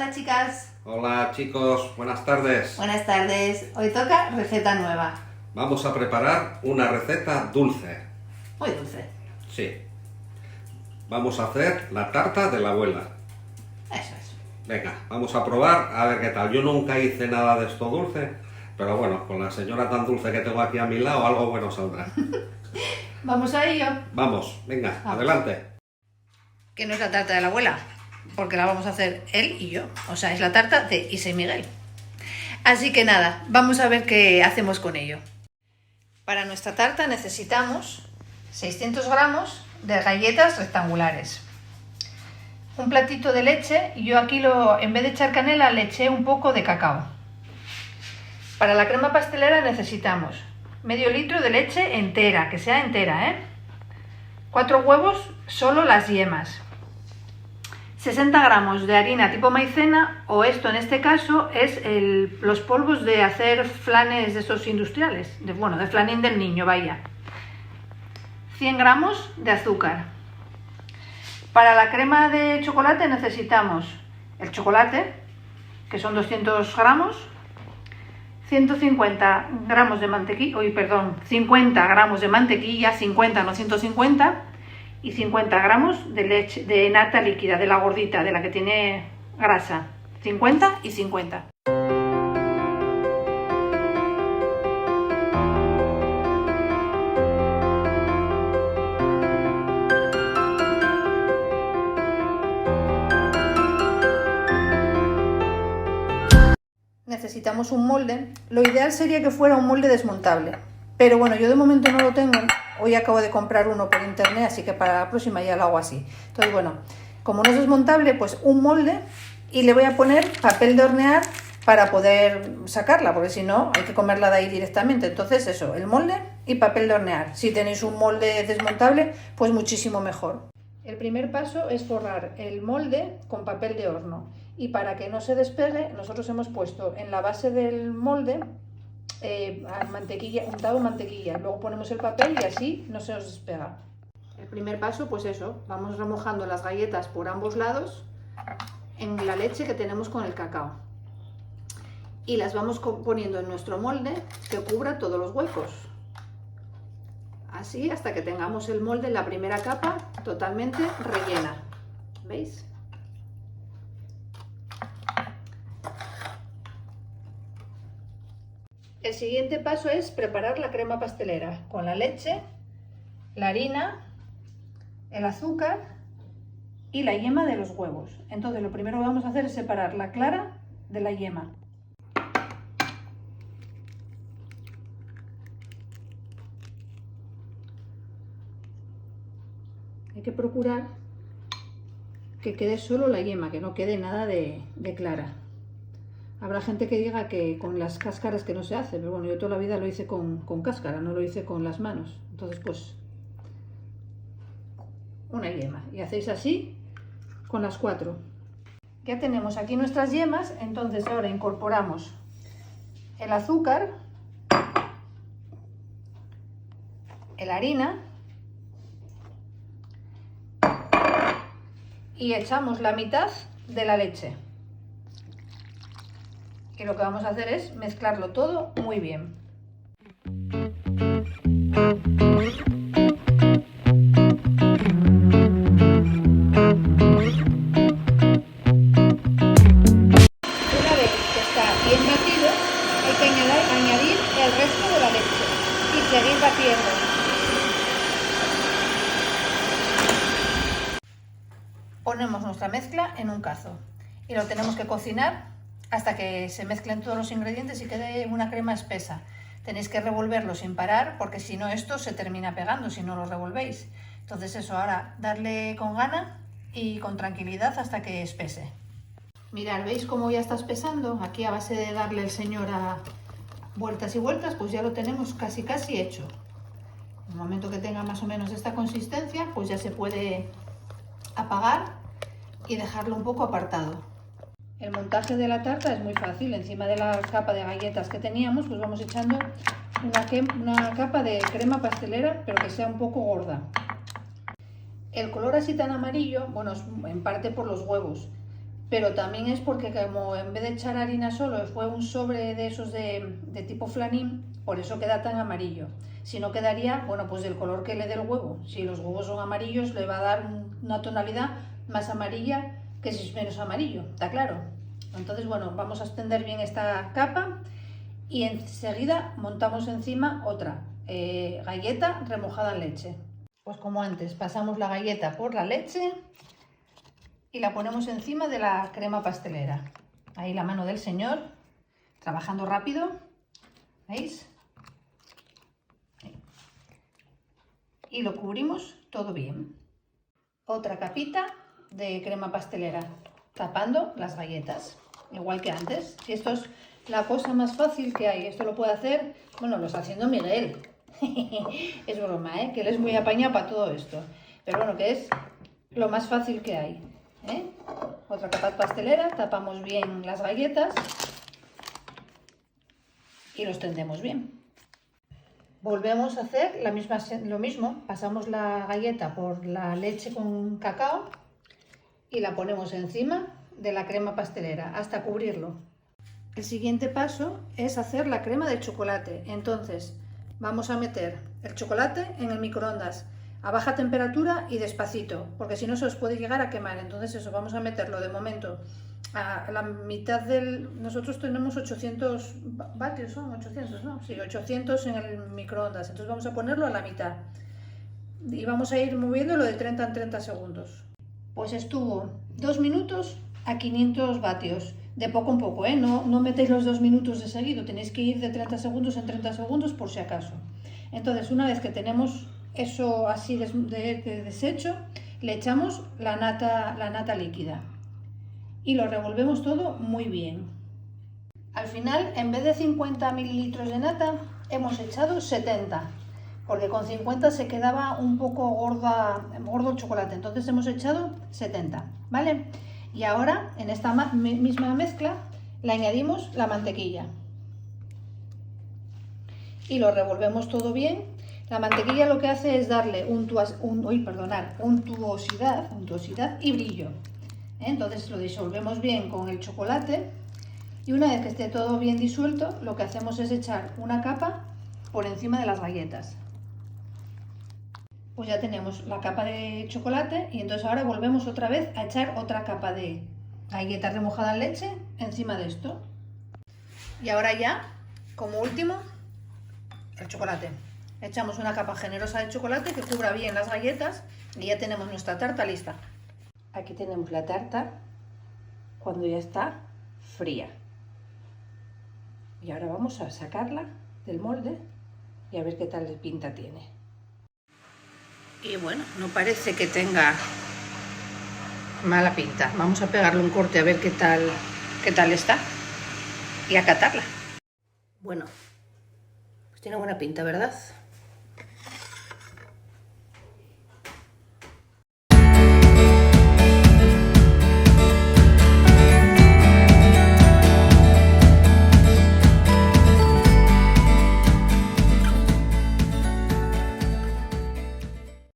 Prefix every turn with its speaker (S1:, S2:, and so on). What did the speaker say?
S1: Hola chicas.
S2: Hola chicos, buenas tardes.
S1: Buenas tardes. Hoy toca receta nueva.
S2: Vamos a preparar una receta dulce.
S1: Muy dulce.
S2: Sí. Vamos a hacer la tarta de la abuela.
S1: Eso es.
S2: Venga, vamos a probar a ver qué tal. Yo nunca hice nada de esto dulce, pero bueno, con la señora tan dulce que tengo aquí a mi lado, algo bueno saldrá.
S1: Vamos a ello.
S2: Vamos, venga,
S1: Vamos.
S2: adelante.
S1: Que no es la tarta de la abuela, porque la vamos a hacer él y yo. O sea, es la tarta de Isa y Miguel. Así que nada, vamos a ver qué hacemos con ello. Para nuestra tarta necesitamos 600 gramos de galletas rectangulares, un platito de leche, y yo aquí en vez de echar canela le eché un poco de cacao. Para la crema pastelera necesitamos medio litro de leche entera, que sea entera, 4 huevos, solo las yemas, 60 gramos de harina tipo maicena, o esto en este caso es los polvos de hacer flanes de esos industriales, de flanín del niño, vaya. 100 gramos de azúcar. Para la crema de chocolate necesitamos el chocolate, que son 200 gramos, 150 gramos de mantequilla, 50 gramos de mantequilla, 50 no 150, y 50 gramos de leche, de nata líquida, de la gordita, de la que tiene grasa, 50 y 50. Necesitamos un molde. Lo ideal sería que fuera un molde desmontable, pero bueno, yo de momento no lo tengo. Hoy acabo de comprar uno por internet, así que para la próxima ya lo hago así. Entonces bueno, como no es desmontable, pues un molde, y le voy a poner papel de hornear para poder sacarla, porque si no hay que comerla de ahí directamente. Entonces eso, el molde y papel de hornear. Si tenéis un molde desmontable, pues muchísimo mejor. El primer paso es forrar el molde con papel de horno, y para que no se despegue nosotros hemos puesto en la base del molde untado mantequilla, luego ponemos el papel y así no se nos despega. El primer paso, pues eso, vamos remojando las galletas por ambos lados en la leche que tenemos con el cacao, y las vamos poniendo en nuestro molde que cubra todos los huecos. Así hasta que tengamos el molde en la primera capa totalmente rellena. ¿Veis? El siguiente paso es preparar la crema pastelera con la leche, la harina, el azúcar y la yema de los huevos. Entonces lo primero que vamos a hacer es separar la clara de la yema. Hay que procurar que quede solo la yema, que no quede nada de clara. Habrá gente que diga que con las cáscaras que no se hace, pero bueno, yo toda la vida lo hice con cáscara, no lo hice con las manos. Entonces pues una yema, y hacéis así con las 4. Ya tenemos aquí nuestras yemas, entonces ahora incorporamos el azúcar, la harina, y echamos la mitad de la leche. Y lo que vamos a hacer es mezclarlo todo muy bien. Una vez que está bien batido, hay que añadir el resto de la leche y seguir batiendo. Ponemos nuestra mezcla en un cazo y lo tenemos que cocinar hasta que se mezclen todos los ingredientes y quede una crema espesa. Tenéis que revolverlo sin parar, porque si no esto se termina pegando si no lo revolvéis. Entonces eso, ahora darle con gana y con tranquilidad hasta que espese. Mirad, ¿veis cómo ya está espesando? Aquí a base de darle el señor a vueltas y vueltas, pues ya lo tenemos casi hecho. En el momento que tenga más o menos esta consistencia, pues ya se puede apagar y dejarlo un poco apartado. El montaje de la tarta es muy fácil. Encima de la capa de galletas que teníamos, pues vamos echando una capa de crema pastelera, pero que sea un poco gorda. El color así tan amarillo, bueno, es en parte por los huevos, pero también es porque como en vez de echar harina solo fue un sobre de esos de tipo flanín, por eso queda tan amarillo. Si no quedaría, bueno, pues del color que le dé el huevo. Si los huevos son amarillos le va a dar una tonalidad más amarilla que si es menos amarillo, ¿está claro? Entonces, bueno, vamos a extender bien esta capa y enseguida montamos encima otra galleta remojada en leche. Pues como antes, pasamos la galleta por la leche y la ponemos encima de la crema pastelera. Ahí la mano del señor, trabajando rápido, ¿veis? Ahí. Y lo cubrimos todo bien. Otra capita de crema pastelera, tapando las galletas, igual que antes. Y esto es la cosa más fácil que hay. Esto lo puede hacer, bueno, lo está haciendo Miguel. Es broma, ¿eh? Que él es muy apañado para todo esto. Pero bueno, que es lo más fácil que hay. Otra capa pastelera, tapamos bien las galletas y los tendemos bien. Volvemos a hacer lo mismo, pasamos la galleta por la leche con cacao y la ponemos encima de la crema pastelera hasta cubrirlo. El siguiente paso es hacer la crema de chocolate. Entonces vamos a meter el chocolate en el microondas a baja temperatura y despacito, porque si no se os puede llegar a quemar. Entonces eso, vamos a meterlo de momento a la mitad del... Nosotros tenemos 800 vatios, son 800, ¿no? Sí, 800 en el microondas. Entonces vamos a ponerlo a la mitad y vamos a ir moviéndolo de 30 en 30 segundos. Pues estuvo 2 minutos a 500 vatios, de poco en poco, ¿eh? No metéis los 2 minutos de seguido, tenéis que ir de 30 segundos en 30 segundos por si acaso. Entonces, una vez que tenemos eso así deshecho, le echamos la nata líquida y lo revolvemos todo muy bien. Al final, en vez de 50 mililitros de nata, hemos echado 70, porque con 50 se quedaba un poco gordo el chocolate, entonces hemos echado 70, ¿vale? Y ahora, en esta misma mezcla, le añadimos la mantequilla y lo revolvemos todo bien. La mantequilla lo que hace es darle untuosidad y brillo. Entonces lo disolvemos bien con el chocolate y una vez que esté todo bien disuelto, lo que hacemos es echar una capa por encima de las galletas. Pues ya tenemos la capa de chocolate y entonces ahora volvemos otra vez a echar otra capa de galleta remojada en leche encima de esto. Y ahora ya, como último, el chocolate. Echamos una capa generosa de chocolate que cubra bien las galletas y ya tenemos nuestra tarta lista. Aquí tenemos la tarta cuando ya está fría. Y ahora vamos a sacarla del molde y a ver qué tal pinta tiene. Y bueno, no parece que tenga mala pinta. Vamos a pegarle un corte a ver qué tal está y a catarla. Bueno, pues tiene buena pinta, ¿verdad?